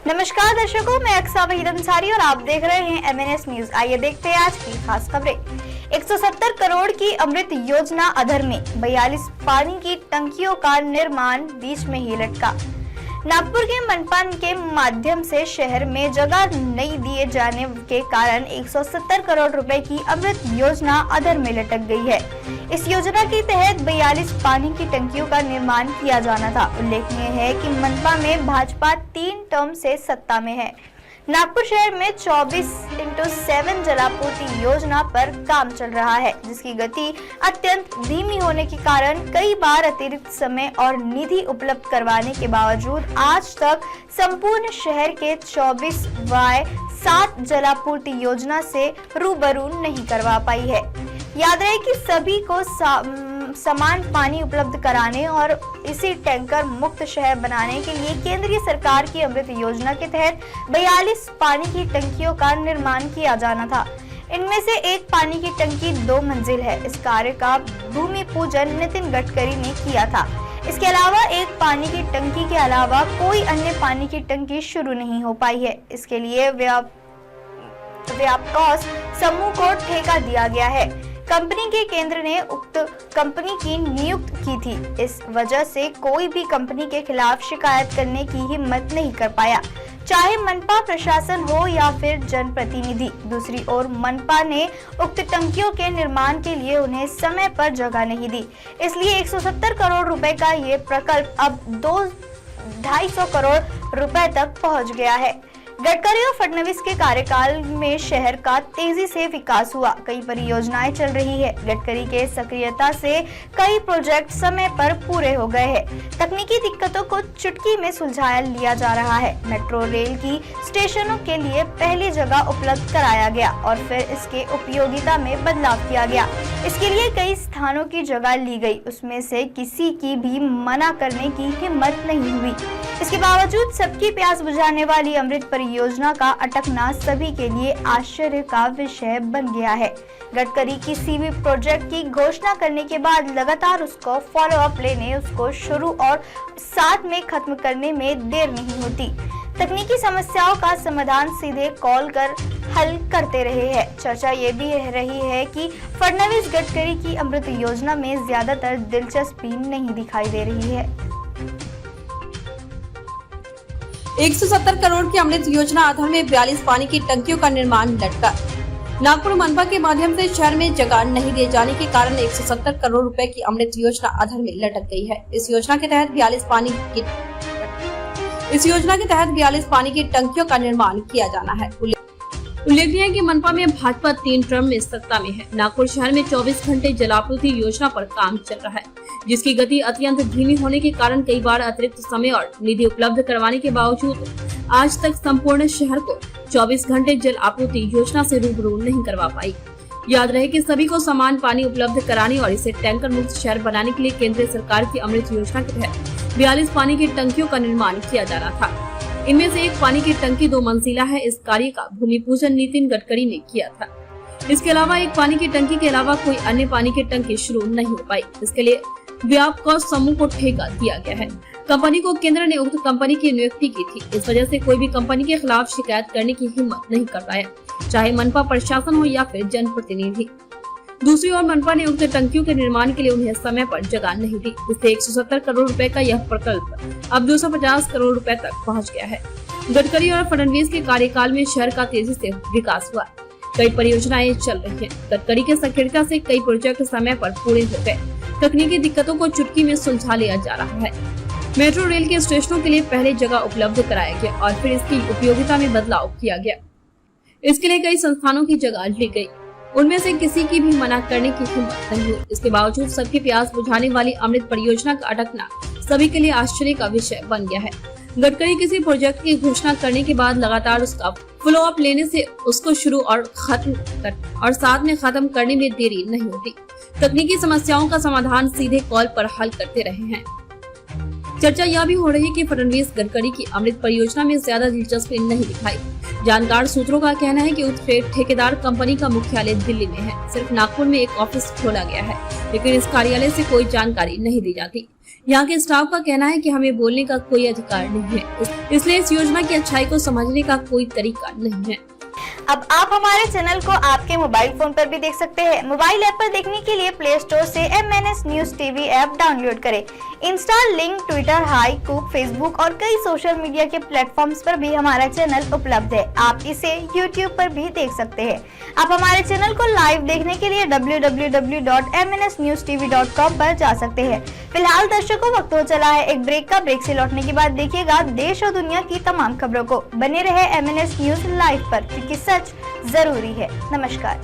नमस्कार दर्शकों, मैं अक्सा वहीद अंसारी और आप देख रहे हैं MNS न्यूज। आइए देखते हैं आज की खास खबरें। 170 करोड़ की अमृत योजना अधर में 42 पानी की टंकियों का निर्माण बीच में ही लटका। नागपुर के मनपा के माध्यम से शहर में जगह नहीं दिए जाने के कारण 170 करोड़ रुपए की अमृत योजना अधर में लटक गई है। इस योजना के तहत 42 पानी की टंकियों का निर्माण किया जाना था। उल्लेखनीय है कि मनपा में भाजपा 3 टर्म से सत्ता में है। नागपुर शहर में 24x7 जलापूर्ति योजना पर काम चल रहा है, जिसकी गति अत्यंत धीमी होने के कारण कई बार अतिरिक्त समय और निधि उपलब्ध करवाने के बावजूद आज तक संपूर्ण शहर के 24/7 जलापूर्ति योजना से रूबरू नहीं करवा पाई है। याद रहे कि सभी को समान पानी उपलब्ध कराने और इसी टैंकर मुक्त शहर बनाने के लिए केंद्रीय सरकार की अमृत योजना के तहत 42 पानी की टंकियों का निर्माण किया जाना था। इनमें से एक पानी की टंकी 2 मंजिल है। इस कार्य का भूमि पूजन नितिन गडकरी ने किया था। इसके अलावा एक पानी की टंकी के अलावा कोई अन्य पानी की टंकी शुरू नहीं हो पाई है। इसके लिए व्यापकॉस समूह को ठेका दिया गया है। कंपनी के केंद्र ने उक्त कंपनी की नियुक्त की थी। इस वजह से कोई भी कंपनी के खिलाफ शिकायत करने की हिम्मत नहीं कर पाया, चाहे मनपा प्रशासन हो या फिर जनप्रतिनिधि। दूसरी ओर मनपा ने उक्त टंकियों के निर्माण के लिए उन्हें समय पर जगह नहीं दी, इसलिए 170 करोड़ रुपए का ये प्रकल्प अब 250 करोड़ रुपए तक पहुंच गया है। गडकरी और फडणवीस के कार्यकाल में शहर का तेजी से विकास हुआ, कई परियोजनाएं चल रही है। गडकरी के सक्रियता से कई प्रोजेक्ट समय पर पूरे हो गए हैं। तकनीकी दिक्कतों को चुटकी में सुलझा लिया जा रहा है। मेट्रो रेल की स्टेशनों के लिए पहली जगह उपलब्ध कराया गया और फिर इसके उपयोगिता में बदलाव किया गया। इसके लिए कई स्थानों की जगह ली गई, उसमें से किसी की भी मना करने की हिम्मत नहीं हुई। इसके बावजूद सबकी प्यास बुझाने वाली अमृत परियोजना का अटकना सभी के लिए आश्चर्य का विषय बन गया है। गडकरी की सीवी प्रोजेक्ट की घोषणा करने के बाद लगातार उसको फॉलो अप लेने, उसको शुरू और साथ में खत्म करने में देर नहीं होती। तकनीकी समस्याओं का समाधान सीधे कॉल कर हल करते रहे हैं। चर्चा ये भी रही है कि फडणवीस गडकरी की अमृत योजना में ज्यादातर दिलचस्पी नहीं दिखाई दे रही है। 170 करोड़ की अमृत योजना अधर में 42 पानी की टंकियों का निर्माण लटका। नागपुर मनपा के माध्यम से शहर में जगह नहीं दिए जाने के कारण 170 करोड़ रुपए की अमृत योजना अधर में लटक गई है। इस योजना के तहत 42 पानी की टंकियों का निर्माण किया जाना है। उल्लेखनीय है कि मनपा में भाजपा 3 टर्म में सत्ता में है। नागपुर शहर में 24 घंटे जलापूर्ति योजना पर काम चल रहा है, जिसकी गति अत्यंत धीमी होने के कारण कई बार अतिरिक्त समय और निधि उपलब्ध करवाने के बावजूद आज तक संपूर्ण शहर को 24 घंटे जल आपूर्ति योजना से रूबरू नहीं करवा पाई। याद रहे कि सभी को समान पानी उपलब्ध कराने और इसे टैंकर मुक्त शहर बनाने के लिए केंद्रीय सरकार की अमृत योजना के तहत 42 पानी की टंकियों का निर्माण किया जा रहा था। इनमें से एक पानी की टंकी 2 मंजिला है। इस कार्य का भूमि पूजन नितिन गडकरी ने किया था। इसके अलावा एक पानी की टंकी के अलावा कोई अन्य पानी की टंकी शुरू नहीं हो पाई। इसके लिए व्यापकॉस समूह को ठेका दिया गया है। कंपनी को केंद्र ने उक्त कंपनी की नियुक्ति की थी। इस वजह से कोई भी कंपनी के खिलाफ शिकायत करने की हिम्मत नहीं कर पाया, चाहे मनपा प्रशासन हो या फिर जनप्रतिनिधि। दूसरी ओर मनपा ने उक्त टंकियों के निर्माण के लिए उन्हें समय पर जगह नहीं दी, इससे 170 करोड़ रुपए का यह प्रकल्प अब 250 करोड़ रुपए तक पहुंच गया है। गडकरी और फडणवीस के कार्यकाल में शहर का तेजी से विकास हुआ, कई परियोजनाएं चल रही हैं। गडकरी के सक्रियता से कई प्रोजेक्ट समय पर पूरे हो गए। तकनीकी दिक्कतों को चुटकी में सुलझा लिया जा रहा है। मेट्रो रेल के स्टेशनों के लिए पहले जगह उपलब्ध कराया गया और फिर इसकी उपयोगिता में बदलाव किया गया। इसके लिए कई संस्थानों की जगह ली गई, उनमें से किसी की भी मना करने की हिम्मत नहीं हुई। इसके बावजूद सबकी प्यास बुझाने वाली अमृत परियोजना का अटकना सभी के लिए आश्चर्य का विषय बन गया है। गडकरी किसी प्रोजेक्ट की घोषणा करने के बाद लगातार उसका फॉलो अप लेने से उसको शुरू और साथ में खत्म करने में देरी नहीं होती। तकनीकी समस्याओं का समाधान सीधे कॉल पर हल करते रहे हैं। चर्चा यह भी हो रही है कि फडणवीस गडकरी की अमृत परियोजना में ज्यादा दिलचस्पी नहीं दिखाई। जानकार सूत्रों का कहना है कि उस ठेकेदार कंपनी का मुख्यालय दिल्ली में है। सिर्फ नागपुर में एक ऑफिस खोला गया है, लेकिन इस कार्यालय से कोई जानकारी नहीं दी जाती। यहाँ के स्टाफ का कहना है कि हमें बोलने का कोई अधिकार नहीं है, इसलिए इस योजना की अच्छाई को समझने का कोई तरीका नहीं है। अब आप हमारे चैनल को आपके मोबाइल फोन पर भी देख सकते हैं। मोबाइल ऐप पर देखने के लिए प्ले स्टोर से MNS news TV app download करें। इंस्टा, लिंक, ट्विटर, हाई कूक, फेसबुक और कई सोशल मीडिया के प्लेटफॉर्म्स पर भी हमारा चैनल उपलब्ध है। आप इसे यूट्यूब पर भी देख सकते हैं। आप हमारे चैनल को लाइव देखने के लिए www.mnsnewstv.com पर जा सकते हैं। फिलहाल दर्शकों, वक्त हो चला है एक ब्रेक का। ब्रेक से लौटने के बाद देखिएगा देश और दुनिया की तमाम खबरों को। बने रहे MNS न्यूज लाइव पर, क्योंकि सच जरूरी है। नमस्कार।